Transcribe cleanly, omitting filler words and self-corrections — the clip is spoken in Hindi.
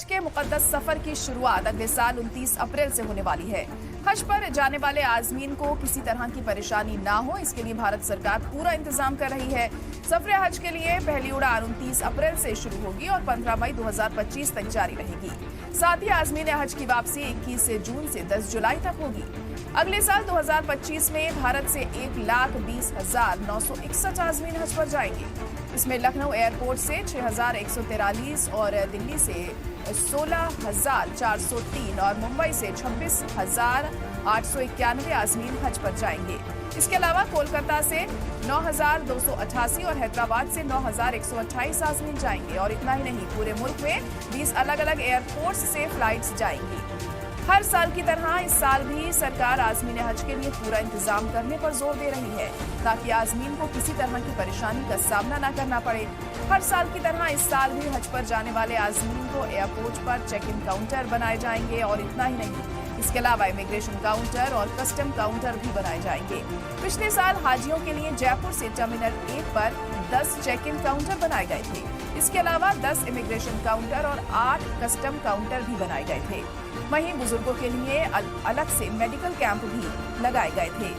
हज के मुकद्दस सफर की शुरुआत अगले साल 29 अप्रैल से होने वाली है। हज पर जाने वाले आजमीन को किसी तरह की परेशानी ना हो, इसके लिए भारत सरकार पूरा इंतजाम कर रही है। सफर हज के लिए पहली उड़ान 29 अप्रैल से शुरू होगी और 15 मई 2025 तक जारी रहेगी। साथ ही आजमीन हज की वापसी 21 जून से 10 जुलाई तक होगी। अगले साल 2025 में भारत से 1,20,961 आजमीन हज पर जाएंगे। इसमें लखनऊ एयरपोर्ट से 6,143 और दिल्ली से 16,403 और मुंबई से 26,891 आजमीन हज पर जाएंगे। इसके अलावा कोलकाता से 9,288 और हैदराबाद से 9,128 आजमीन जाएंगे। और इतना ही नहीं, पूरे मुल्क में 20 अलग अलग एयरपोर्ट्स से फ्लाइट्स जाएंगी। हर साल की तरह इस साल भी सरकार आजमीन हज के लिए पूरा इंतजाम करने पर जोर दे रही है, ताकि आजमीन को किसी तरह की परेशानी का सामना न करना पड़े। हर साल की तरह इस साल भी हज पर जाने वाले आजमीन को एयरपोर्ट पर चेक इन काउंटर बनाए जाएंगे। और इतना ही नहीं, इसके अलावा इमिग्रेशन काउंटर और कस्टम काउंटर भी बनाए जाएंगे। पिछले साल हाजियों के लिए जयपुर से टर्मिनल 1 पर 10 चेक इन काउंटर बनाए गए थे। इसके अलावा 10 इमिग्रेशन काउंटर और 8 कस्टम काउंटर भी बनाए गए थे। वहीं बुजुर्गों के लिए अलग से मेडिकल कैंप भी लगाए गए थे।